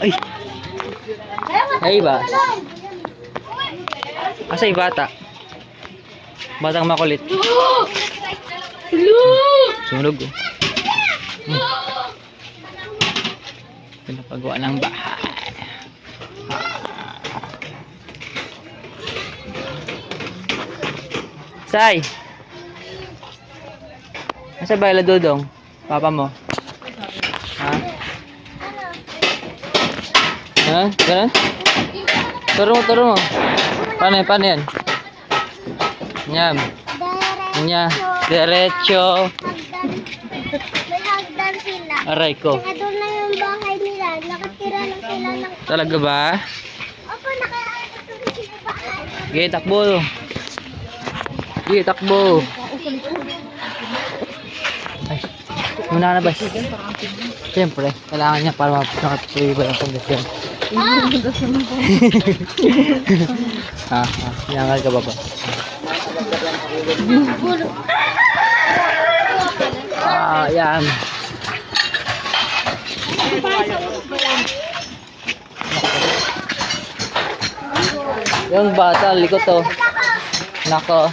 Ay! Ay, ba? Asa yung bata? Batang makulit. Sunog. Pinapagawa ng bahay. Say! Nasa ba ila Dudong? Papa mo? Ha? Ha? Ganun? Turo mo. Paano yan? Nyam. Diretso. May hagdan sila. Aray ko. Saka doon na yung bahay nila. Nakatira lang sila ng... Talaga ba? Opo, nakatira sila bahay. Sige, takbo. Sige, takbo. Ay, muna na ba? Siyempre, kailangan niya para makapatuloy ba yung kondisyon. Yangal ka ba ba? Yan. Yung bata, likot to. Nako.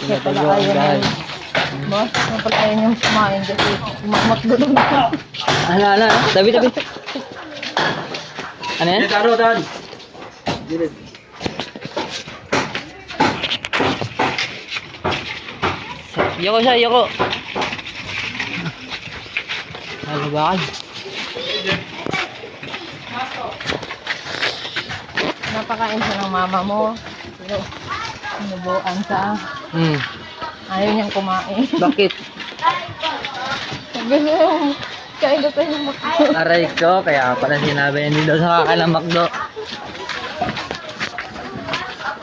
Pinapagawa ang dahil. Boss, napatayin yung kumain kasi makmakdo lang ako. Ano? Tabi. Ano yan? Taro, Dan. Yoko. Ano ba kayo? Napakain siya ng mama mo. Pero, sinubuan sa ayaw niyang kumain. Bakit? Sabi niya, kain na tayo ng makdo. Aray ko, kaya pala sinabi hindi daw sa kakalang McDo.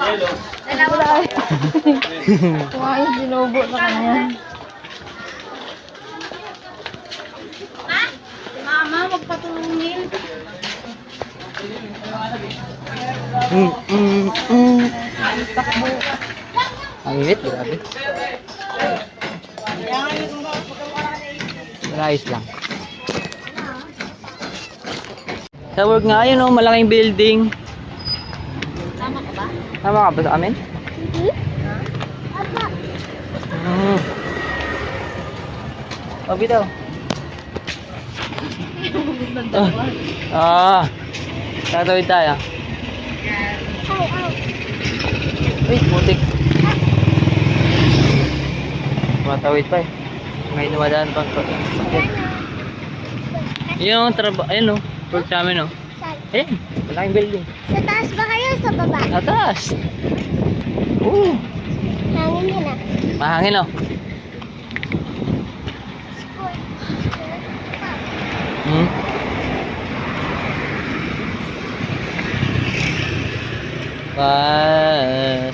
Wala. Kumain, sinubo sa kanya. Mama, magpatulungin. Takbo. Ang init, grabe. Ayos lang. Sa work nga yun, oh, malaking building. Tama ka ba? Tama ka ba sa amin? Oh, bitaw. Tatawid tayo. Uy, putik. Matawid pa eh. May dumadaan pang sakit. Yung ayun oh, work namin oh. Ayun, malaking building. Sa taas ba kayo o sa baba? Sa taas. Hangin yun ah. Mahangin oh.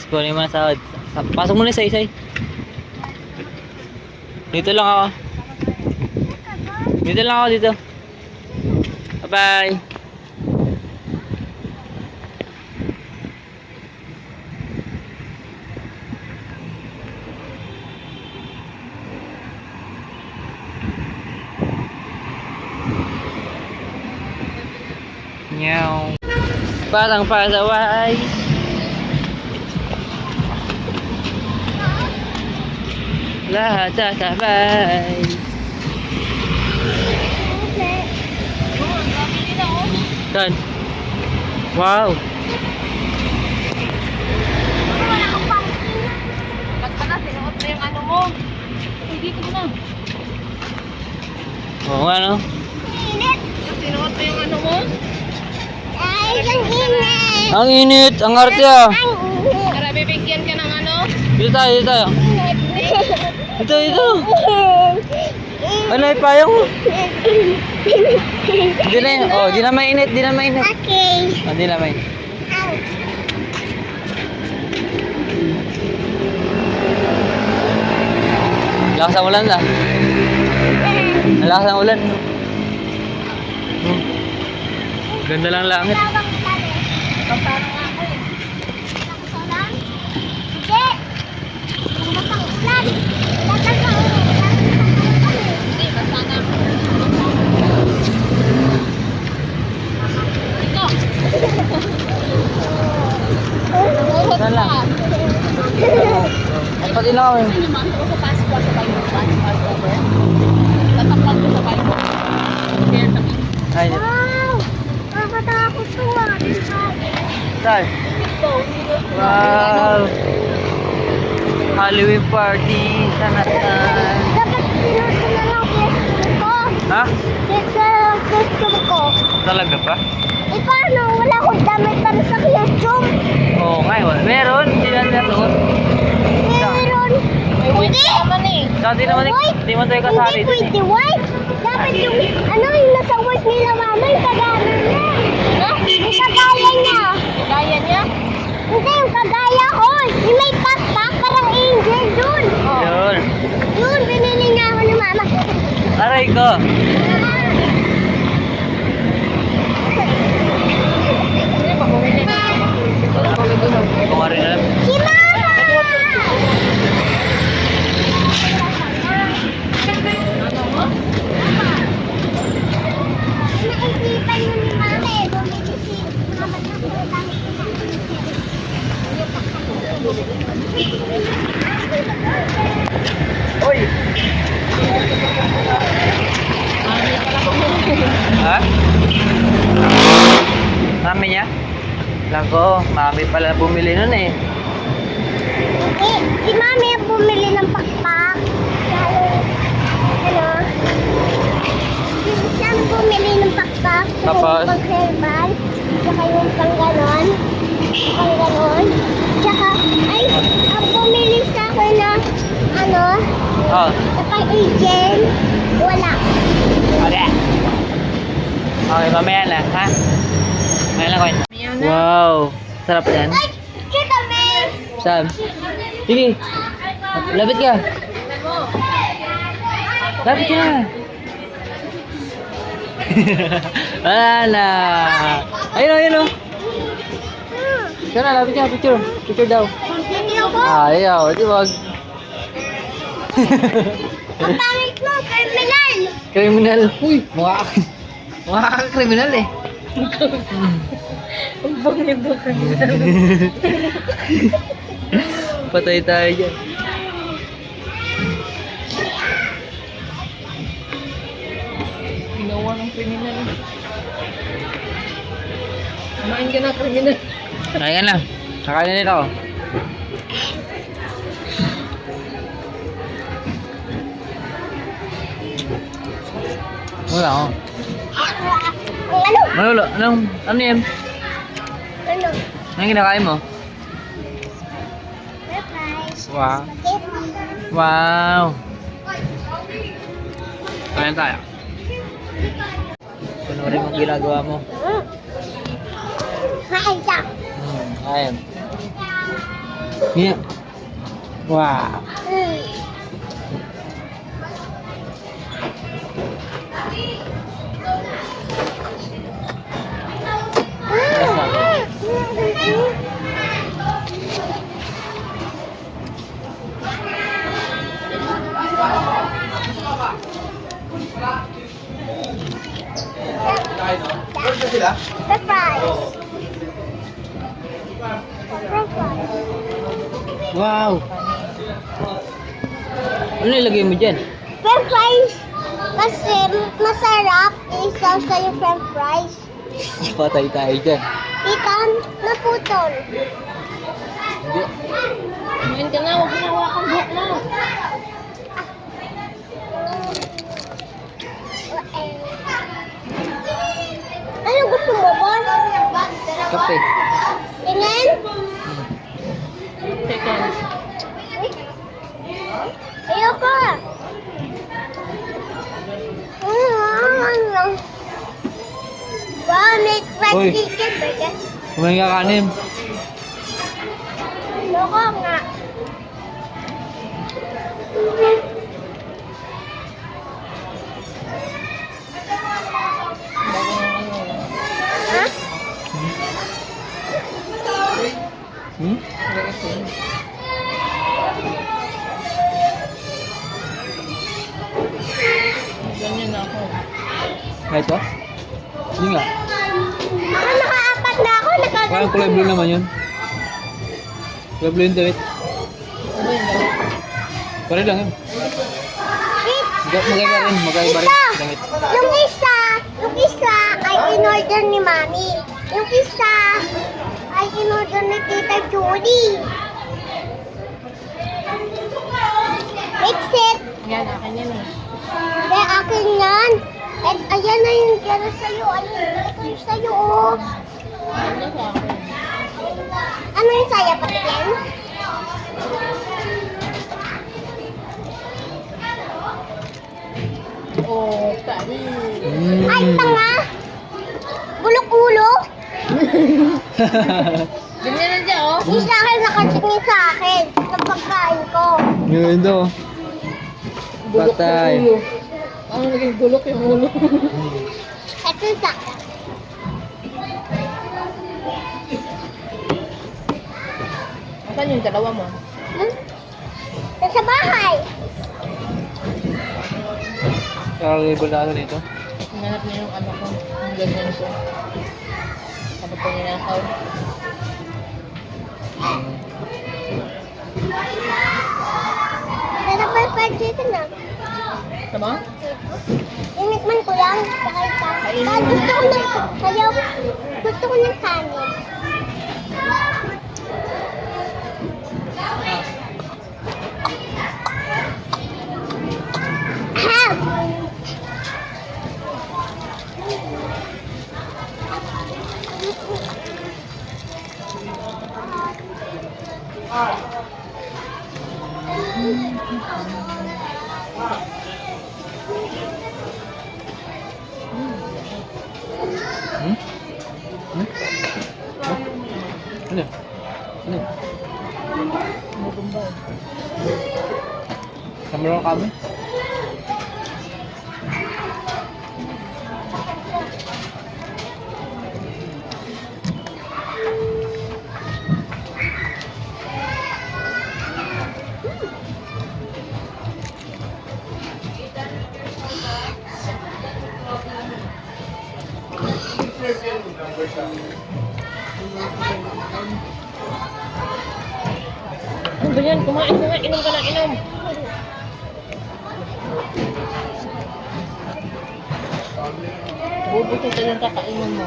Kunin mo na sahod. Pasok mo na isa-isa. Dito lang ako. Dito. Bye-bye. Meow. Parang pasaway. Lahat sasabay. Saan? Wow. Pagkala, sinuot na yung ano mo. Dito mo na. Oo nga no. Init. Sinuot na yung ano mo. Ay, ang init. Ang init, ang arte ah. Ang init. Para bibigyan ka ng ano. Dito tayo. Dito. Ano yung payong mo? Di na mainit. Okay. Di na mainit. Ouch. Lakas ang ulan na. Lakas ang ulan. Ganda lang langit. Tawag ka rin. Paano nga ako eh. Lakas ang ulan? Hindi. Lakas ang ulan. Lakas ang ulan. Hindi, basta na. lang kami. Ay, Wow! Nakakatakot to ah. saan? Wow! Halloween party sa Natal. Dapat pinuto na lang costume ko. Ha? Pinuto na lang costume ko. Talaga pa? Eh paano? Wala akong damit para sa costume. Oo nga, meron. Hindi na natuon. Meron. Hindi. Dati naman, hindi mo tayo kasali Hindi dun eh. pwede white. Dapat yung, yung nasa white nila mama, yung kagaya niya. Yung kagaya niya. Kaya niya? Hindi, yung kagaya ko. Yung may pakpak, parang angel dun. Yun. Yun, binili niya ako ng mama. Aray ko. Hindi pa bumili. Hindi ko nga rin alam. Si mama! Naisipan mo ni mama eh, bumili si mama ng utang. Uy! Ha? Mami niya? Lako, mami pala bumili nun eh. Eh, si mami ang bumili ng pakpak. Ano? Siya ang bumili ng pakpak. Tapos? Yung pang-herbal. Tsaka yung pang-ganon. Pang-ganon. Tsaka, ay, ang bumili sa akin ng, Oh, pang-agent. Wala. okay. Okay, mamaya na, ha? Mamaya lang ko yun. Wow! Sarap yan. Ay, kita may. Saan? Sige. Lapit ka. Lapit ka na. Wala na. Ayun o, ayun o. Ikaw na, lapit ka. Picture. Picture daw. Video ko. Ayaw, di wag. Ang pangit mo, criminal. Kriminal. Uy, mukha ka kriminal eh. Ang bangi-bangi. Patay tayo dyan. Ginawa ng kriminal. Kumain ka na, kriminal. Kaya na. Kakain na nila ako. Wala ako. Ano? Manulo, ano yan? Ano? Anong kinakain mo? Fries. Wow. Spaghetti. Wow. Kain tayo. Panurin mo ang ginagawa mo. Kain ka. Kain. Yeah. Wow. The fries. French fries. Wow. Ano nilagay mo dyan? French fries. Kasi masarap isaw sa yung french fries. Patay tayo dyan. Ikan naputol. Hindi. Kumain ka na, huwag mo nawakan buhok mo. Ano gusto mo, Bon? Kape. Tingin? Second. Ayoko. Wow, may fried Uy. chicken burger. Kumain ka kanin. Ayoko nga. Ha? Hmm? Ganyan na ako. Ito? Hindi nga. Ako nakaapat na ako. Parang kulay blue naman yun. Kulay blue yung damit. Ano yung galit? Pare lang yun. Wait, Magkaiba rin. Magkaiba rin. ito. Langit. Yung isa ay in-order ni Mami. Yung isa ay in-order ni Tita Julie. Fix it. Yan, akin yan eh. Hindi, akin yan. At ayan na yung kera sa'yo. Ito yung sa'yo, oh. Ano sa akin? Ano yung saya, patingin? Oh, sabi. Ay, tanga! Bulok-ulo? Ganyan na dyan, oh. Yung sa akin, nakatingin sa akin. Sa pagkain ko. Yun ito. Bulok Patay. yung ulo. Ano naging bulok yung ulo? Ito yung sa akin. Saan yung dalawa mo? Hmm? Sa bahay. Kakagibol na dito. Hinanap niya yung ano ko. Yung ganyan ko. Tapos ko ninakaw. Pero perfect dito na. Tama? Inikman ko lang. Kahit ka. Gusto ko ng kanin. Ahem! Hmm? Hmm? Ano? Ano? Kamera kami? Ano ba yan? Kumain ko nga. Inom ka na, inom. Bubuto ka yung kakainom mo.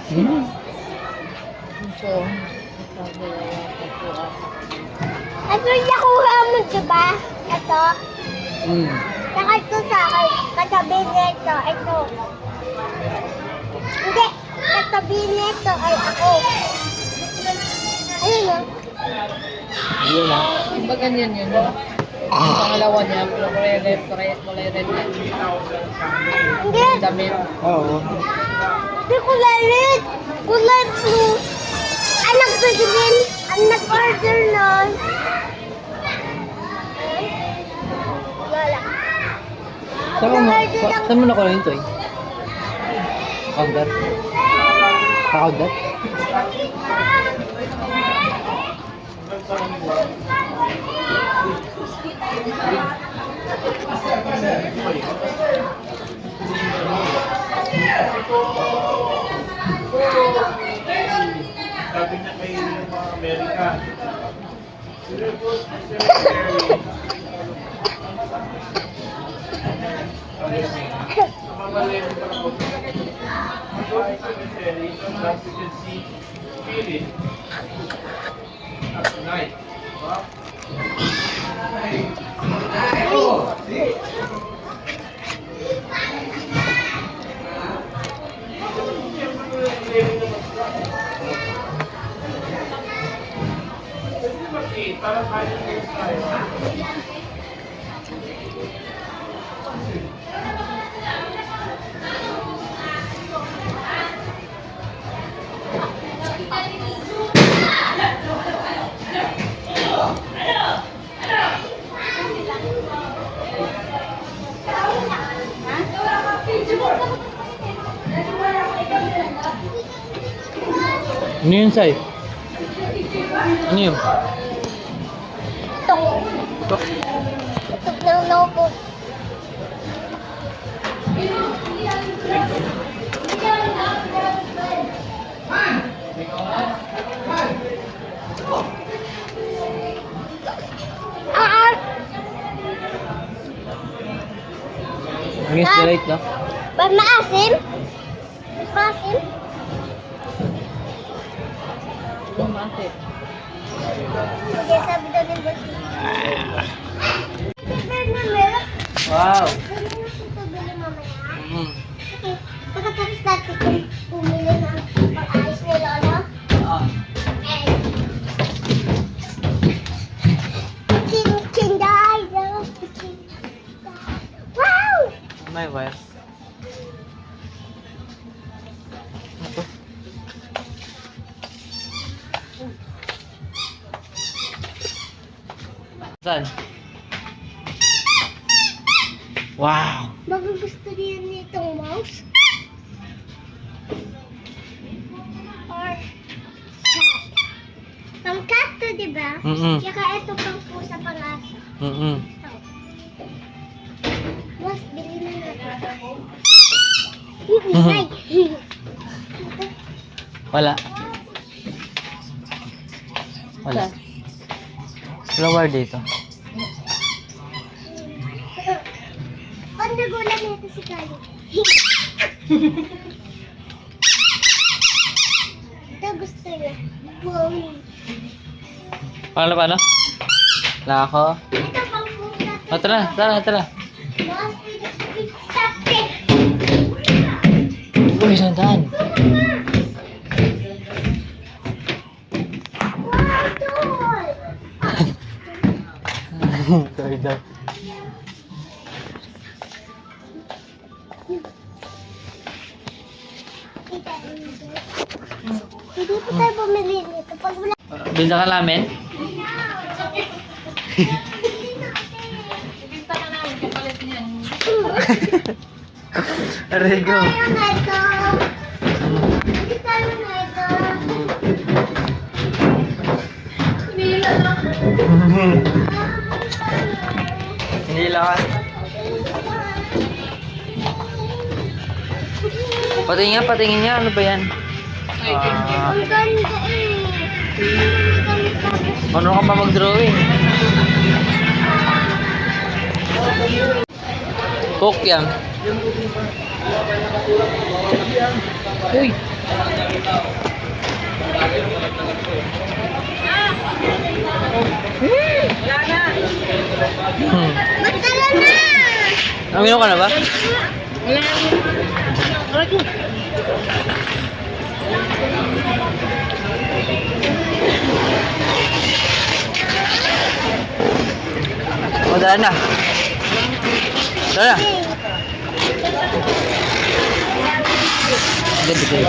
Hmm? So, sabi na yung pagkuha. Ito yung nakuha mo, diba? Ito. Hmm. Saka ito sa akin. Katabi nito. Ito. Hindi. Katabi nito ay ako. Ayun o. Yun na. Diba ganyan yun? Yung pangalawa niya, kulay red yan. Hindi. Damit. Oo. Hindi kulay red. Kulay blue. Ang nagbigilin. Ang nag-order nun. Wala. Saan mo nakuha yun, Toy? Counter? Ka-counter? Sabi niya kay mga Amerika. Para tayo Ano yun, Sai? Ano yun? Tok ng lobo. Ah! Ang is right, no? Ba't maasim? Maasim? Bakit? Sige, sabi daw ng boss. Wow! Pwede na ito bili mamaya. Mm. Okay, pagkatapos natin bumili ng pag-ayos ni Lolo. Ah. Chinday! Wow! May wire. Ito. Saan? Wow! Baka gusto niya nitong mouse? Or cat? Pang cat to, diba? Mm-mm. Tsaka ito pang pusa pang aso. Mm-mm. Mas, bili na natin. Ingay! Wala. Wala. Walang wire dito. Pag nagulat nito si Kali. Ito gusto niya. Boom. Paano? Wala ako. Ito pang pusa. O, tara, tara. Mas, stop it! Uy, sandaan. Wow, doll! Sorry daw. Hindi pa tayo bumili nito. Pag wala... Binta ka namin? Ibinta na namin kapalit niyan. Aray ko. Tayo na ito. Hindi tayo na ito. Nila lang. Hindi lang. Patingin nga. Ano ba yan? Ah, Ang ganda eh. ano ka ba mag-drawing? Cook yan. Uy! Magkaroon na! Namino ka na ba? O, dala na. Dala na. Ganda kayo.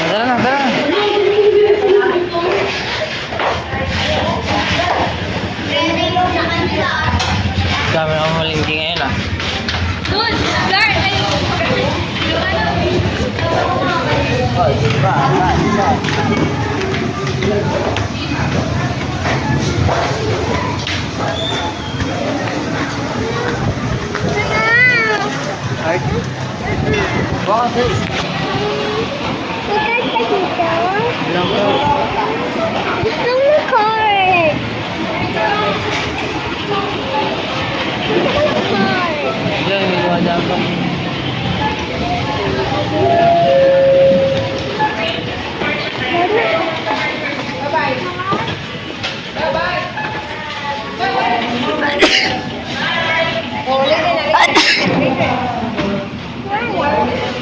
Dala na. Dami na akong malingki ngayon ah. Art? Bakit? Magkanta dito. Ilang ko? Gusto mo card. Gusto mo card. Diyan, may gawa dyan pa.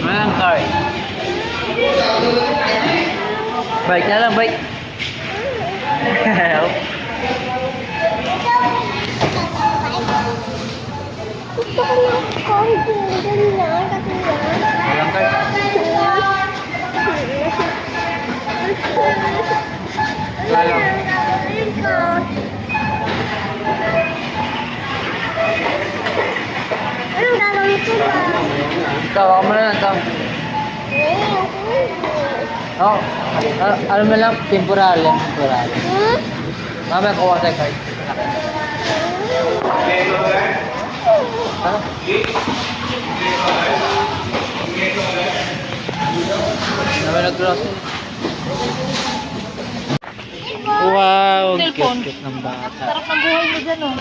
Walang card. Bike na lang, bike. Gusto ko ng konti. Ganyan, kasi yan. Walang card. Walang. Anong gagawin ko ba? Ikaw, ako mo na lang ito. Oh, alam mo lang, temporal yan, temporal. Mamaya kuha tayo card. Ano? Naman nag-grocery. Wow, ang Cellphone. cute ng bata. Sarap ng buhay mo dyan, oh.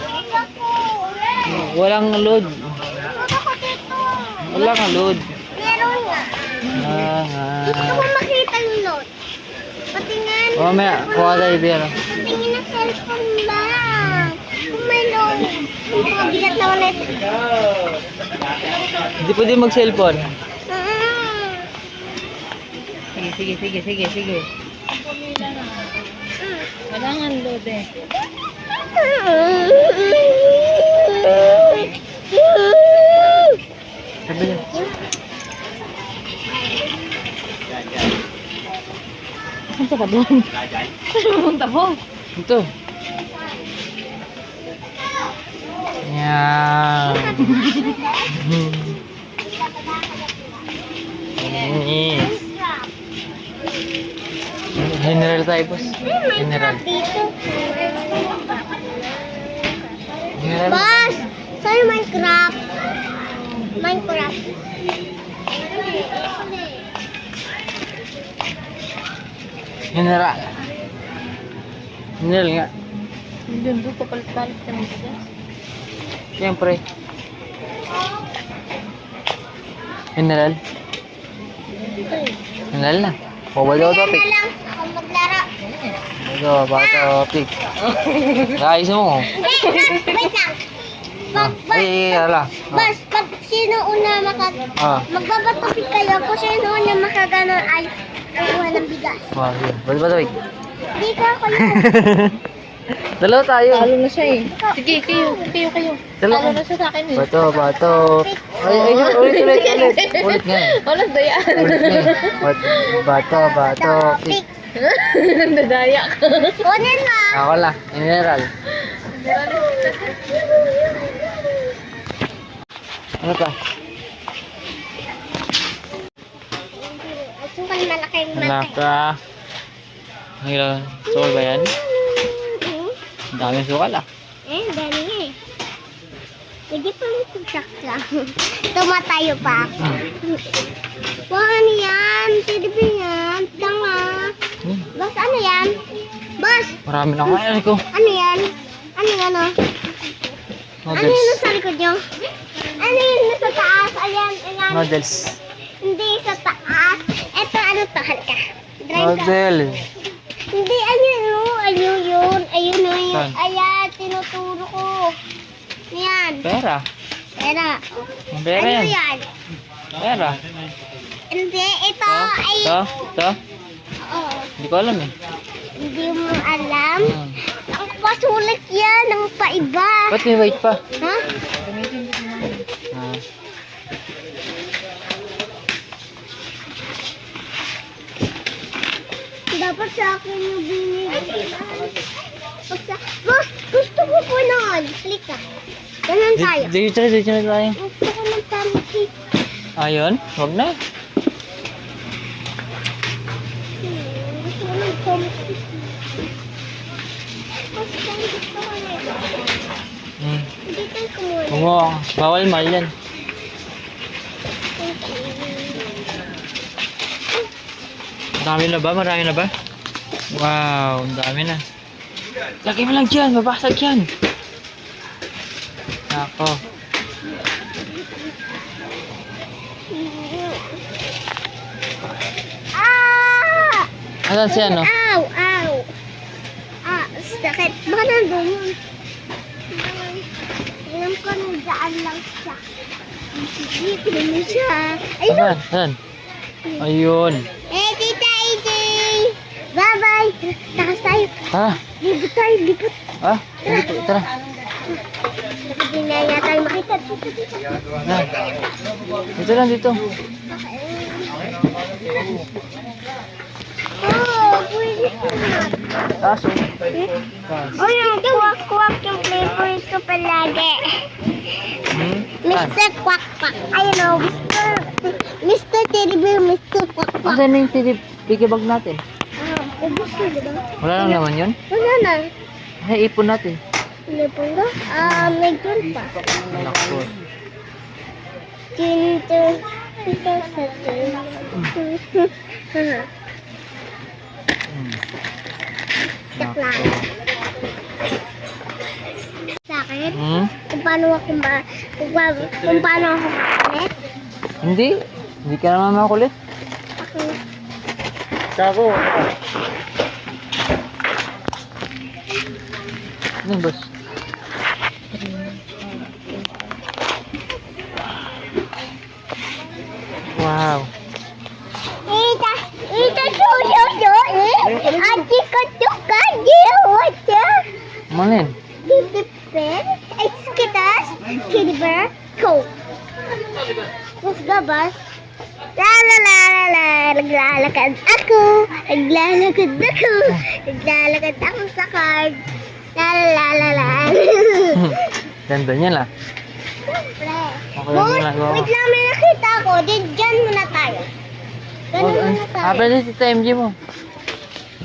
Walang load. Ako dito. Walang load. Meron nga. Gusto ko makita yung note. Patingin. Mamaya, kuha tayo beer. Patingin ng cellphone ba? Kung may load. Mabigat na ulit. Hindi pwede mag-cellphone. Sige. Wala nga load eh. Sabi niya. Saan ka doon? Saan pumunta po? Ito. Yan. Yes. General tayo, boss. General. Dito. General. Boss! Saan yung Minecraft? Minecraft. General. General nga. Doon po, papalit-palit kami dyan. Siyempre. General. General na. Mobile daw topic. Kaya na lang. Ako maglaro. Ito, baka topic. Guys mo. Wait lang. Ala. Boss, pag sino una Ah. magbabatopik kayo, kung sino una makaganon ay kukuha ng bigas. Wow, yun. Ba't ba topic? Di ka ako yun. Dalawa tayo. Talo na siya eh. Sige, kayo. Dalawa. Talo na siya sa akin eh. Bato. Ay, ulit. Ulit nga. Walang dayaan. Ulit nga. Bato, pick. Nandadaya ka. Kunin mo. Ako lang, general. Ano pa? At yung malaking Malaka. Ang ilang sukal ba yan? Ang daming sukal ah. Dali nga eh. Lagi pa mo tugsak lang. Tumatayo pa ako. Wow, ano yan? TDB yan. Tanga. Boss, ano yan? Boss, Marami na kaya ko. ano yan? Ano yan oh? Ano yun Noodles. nasa likod nyo? Ano yun nasa taas? Ayan. Noodles. Hindi sa taas. Eto, ano to? Halika. Drive ka. Noodles. Hindi, ayun oh. Ayun yun. Ayun oh. Saan? Ayan, tinuturo ko. Ayan. Pera. Pera. Ang pera Ano yan. yan? Pera. Hindi, ito ay... Ito? Oo. Hindi ko alam eh. Hindi mo alam? Hmm. Ang pasulit yan, ang paiba. Ba't may white pa? Ha? Ah. Dapat sa akin yung binigay. Boss, gusto ko po nun. Click ka. Ganun tayo. Dito na tayo. Gusto ko ng pancake. Ayun, wag na. Gusto ko ng pancake. Boss, gusto ko na ito. Hindi tayo kumuli. Huwag mo, bawal mahal yan. Marami na ba? Wow, ang dami na. Lagay mo lang dyan, babasag yan. Ako. Ah! Asan si ano? Ow! Ow! Ah, sakit. Baka nandun yun. Alam ko nandiyan lang siya. Dito na siya. Ayun! Asan? Ayun. Eh, Tita AJ! Ba? Takas tayo. Ha? Libot tayo, libot. Ha? Dito, tara. Hindi na yata tayo makita. Dito. Na. Dito lang, dito. Oh, pwede na. Taso. Oh, yung kwak-kwak yung favorite ko palagi. Mr. Kwak-kwak. Ayun o, Mr. Teddy Bear, Mr. Kwak-kwak. Asan na yung piggy bag natin? Ubus na, diba? Wala lang naman yun? Wala na. Ay, ipon natin. Ano po ba? May gun pa. Nakpo. Dito. Ito sa Sakla. Sa akin? Kung paano ako kung paano ako makulit? Hindi. Hindi ka naman makulit. Okay. Kako. Ano yung boss? Wow. Ati ko to kadi wacha. Manin? Titi pen, skitas, kitty bear, coat. Mas gabas. La la la la la, naglalakad ako, naglalakad ako sa card. La la la la la. Ganda niya lah. Siyempre. Okay lang Boy, muna, go. wait lang, may nakita ko. Diyan muna tayo. Ganun muna tayo. Pwede si TMG mo.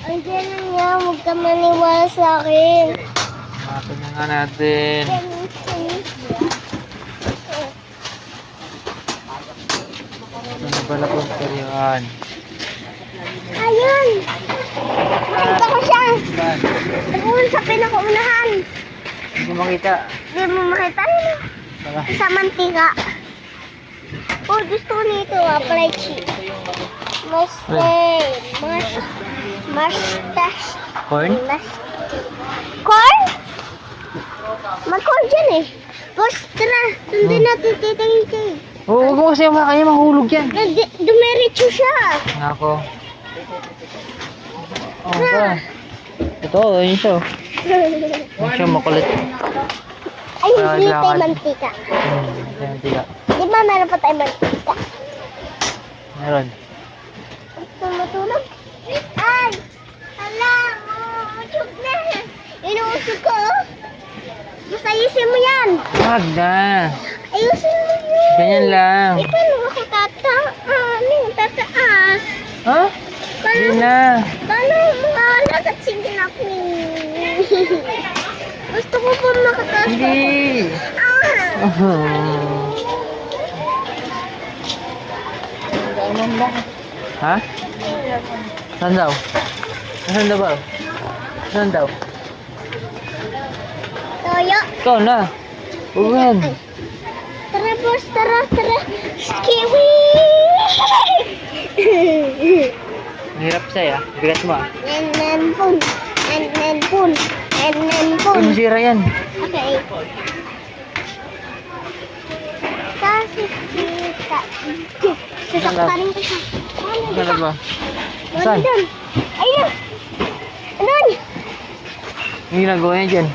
Andiyan na niya, huwag ka maniwala sa akin. Hanapin na nga natin. Ito na pala po yan. Ayun! Nakita ko siya! Saan? Doon sa pinakaunahan. Hindi ko makita. Hindi mo makita yun. Tara. Sa mantika. Oh, gusto ko nito. Apply cheese. Mustache. Corn? Corn? Mag-corn dyan eh. Boss, tara. Sundin natin Tita Inday. Oo, huwag mo kasi kaya mahulog yan. Dumiretso siya. Nako. Oh, ba? Ito, yun siya. Yun siya makulit. Ay, hindi Lakad. tayo mantika. Yan, tiga. Di ba meron pa tayo mantika? Meron. Tumutulog? Ay! Hala! Usog na! Inuusog ko! Mas ayusin mo yan! Wag na. Ayusin mo yun! Ganyan lang. Eh, paano ako tataas? Ha? Hindi na. Paano mga lagat sige na ako? Gusto ko po makataas. Hindi. Ha? Saan daw? Saan daw ba? Saan daw? Toyo. Ikaw na. Uwan. Tara, boss. Tara. Kiwi! Mahirap sa'yo ah. Bigat mo ah. And then pun. Kung sira yan. Okay. Kasi kita. Sasaktarin ko siya. Saan ba? Saan? Saan? Ayun! Anon! Yung ginagawa niya dyan.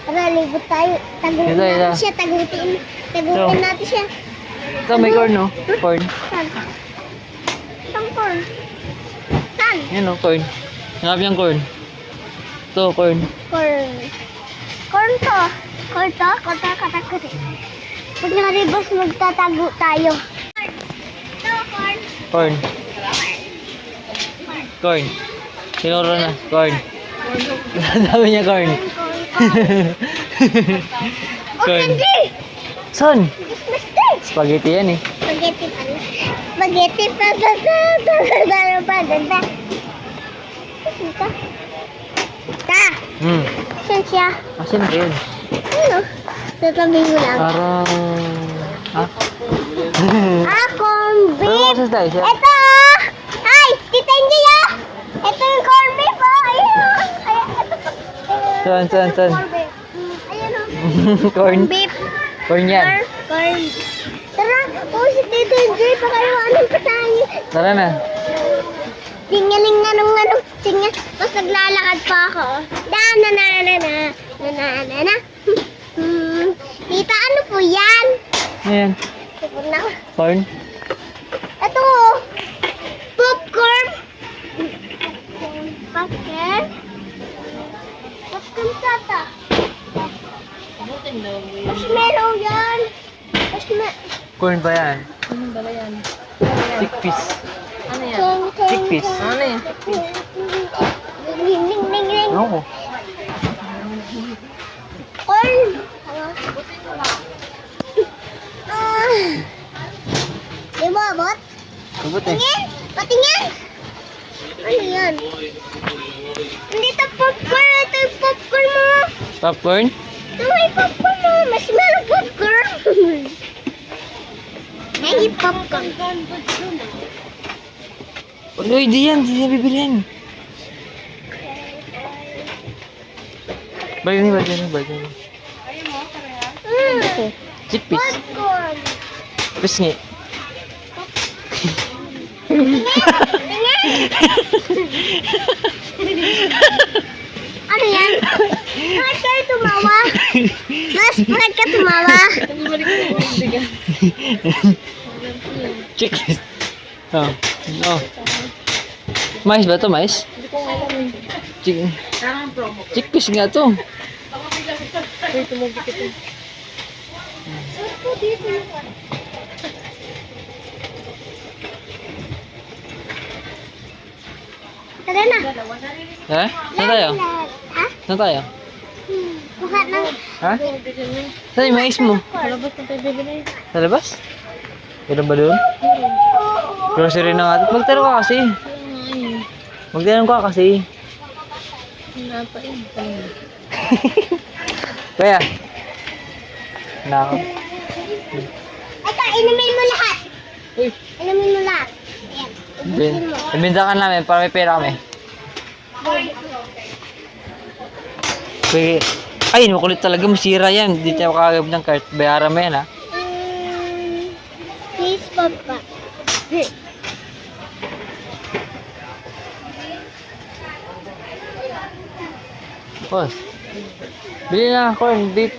Tara, libot tayo. Tagutin Ito. natin siya. Tagutin natin siya. Ito may corn no? Corn. Saan? Saan corn? Saan? Yan no, corn. Hanap yung corn. Ito, corn. Corn. Corn to. Corn to. Kata-kata. Pag nakaribos, magtatago tayo. Ito, corn. Corn. Corn. Sinuro na. Corn. Dami niya corn. Oh, candy! Son! Mistake! Spaghetti yan eh. Spaghetti pala. Spaghetti pa. Ta! Saan siya? Asin ba yun? Ano? Tatabi mo lang. Parang... Ha? Corn Pero beef! kasi tayo siya. Ito! Ay! Tita Inday ah! Ito yung corn beef oh! Ayun! Saan? Corn beef. Ayun oh. Corn? Beef. Corn yan. Corn. Tara! Oh, si Tita Inday! Pakaiwanan pa tayo. Tara na. Tingaling anong tinga. Tapos naglalakad pa ako. Na. Tita, ano po yan? Ayan. Sipon na. Corn. Ito. Popcorn. Popcorn. Popcorn tata. Marshmallow yan. Corn ba yan? Ano ba yan? Chickpeas. Ano yan? Chickpeas. Ano yan? Ning. Ano ko? Corn. Di ba, bot? Sabot eh. Patingin. Ano yan? Hindi ito popcorn. Ito yung popcorn mo. Popcorn? Ito yung popcorn mo. Mas meron popcorn. Ay, popcorn. Ano, hindi yan. Hindi niya bibilhin. Bagay ni. Chickpeas. Popcorn. Tapos nga. Ano yan? Bakit kayo tumawa? Mas, bakit ka tumawa? Chickpeas. Oh. Oh. Mais ba ito? Mais? Hindi ko alam eh. Chickpeas nga ito. Uy, tumugit ito. Tara na. Ha? Saan tayo? Ha? Saan tayo? Kuha ng... Ha? Saan yung mais mo? Palabas na tayo bibili. Sa labas? Meron ba doon? Grocery na nga. Magtanong ka kasi. Magtanong ka kasi. Napa eh. Kaya. Nako. Ito, inumin mo lahat. Uy. Inumin mo lahat. Ayan. Ibintakan namin para may pera kami. Pwede. Ay, makulit talaga. Masira yan. Hindi tayo makakagab ng cart. Bayaran mo yan, ha? Please, Papa. Boss. Bili na corn beef.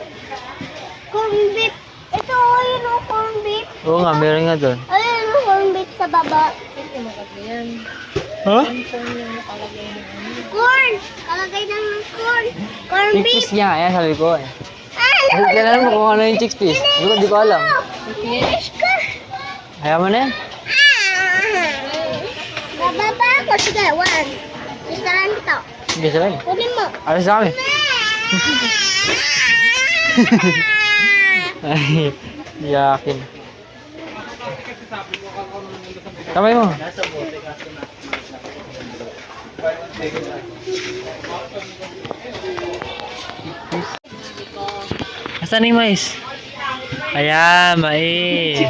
Corn beef. Ito, yun o, corn beef. Oo nga, meron nga doon. Ayun o, corn beef sa baba. Hindi makagay yan. Ha? Ang phone yung nakalagay na ano. Corn. Kalagay ng corn. Corn beef. Chickpeas nga. Ayan, sabi ko eh. Ah, Kasi alam mo kung ano yung chickpeas. Di ko alam. finish ka. Ayaw mo na yan. Bababa ako. Sige, one. Isaran ito. Sige, sabay. Kunin mo. Alas sa kami. Ay, yakin. Kamay mo. Asan yung mais? Ayan, mais.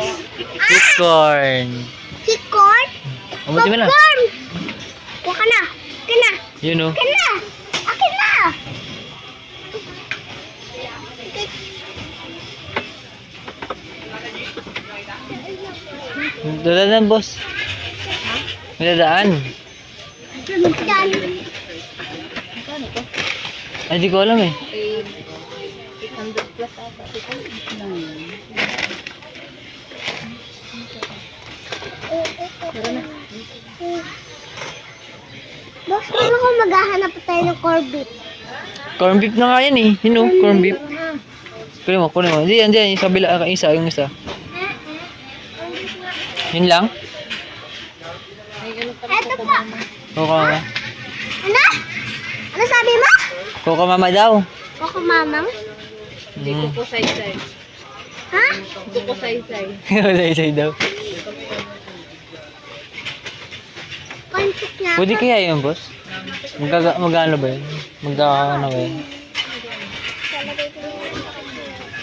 Sweet corn. Si corn. Abuti mo na. Popcorn. Kuha ka na. Akin na. Yun o. Akin na. Akin na. Dadaan, boss. May dadaan. Yan. Ay, di ko alam eh. 800 plus ata. Boss, paano kung maghahanap tayo ng corn beef? Corn beef na nga yan eh. Yun o, corn beef. Kunin mo, kunin mo. Hindi, yan. Yung kabila, yung isa. Yun lang? Eto po. Coco mama. Ano? Ano sabi mo? Coco mama daw. Koko mamang? Hindi ko po say-say. Ha? Hindi ko say-say. Say daw. Kontik nga. Pwede kaya yun, boss? Magkano ba yun? Magkano ba yun?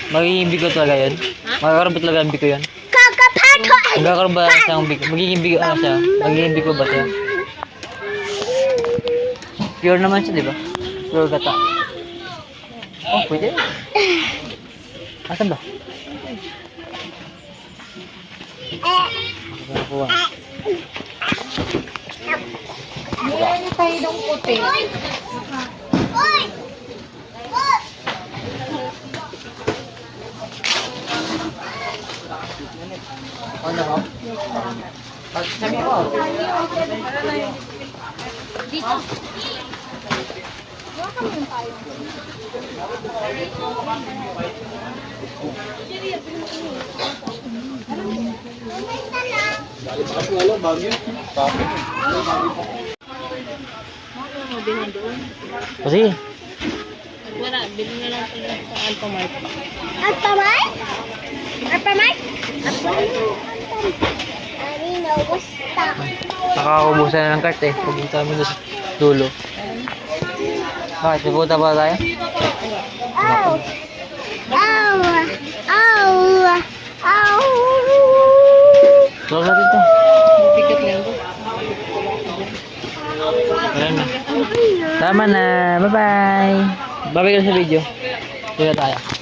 Magiging bigo talaga yun? Magkakaroon ba talaga ng bigo yun? Kakapato! Magkakaroon ba siyang bigo? Magiging bigo ano siya? Magiging bigo ba siya? Pure naman siya, di ba? Pure gata. Oh, pwede. Asan ba? Nakuha. Yan yung tahidong puti. Oy! Oy! Oy! Ano ko? Sabi ko. Dito. Kasi, Wala, bilhin na lang tayo sa Alphamart. Alpamay? Alpamay? Alpamay. No, basta. nakakakubusan na ng cart eh. Pupunta kami doon sa dulo. Bakit? May puta ba tayo? Ow! Ow! Ow! Ow! Tulog natin to. Ticket na yun. Wala na. Tama na. Bye-bye. Bye-bye ka sa video. Tuloy tayo.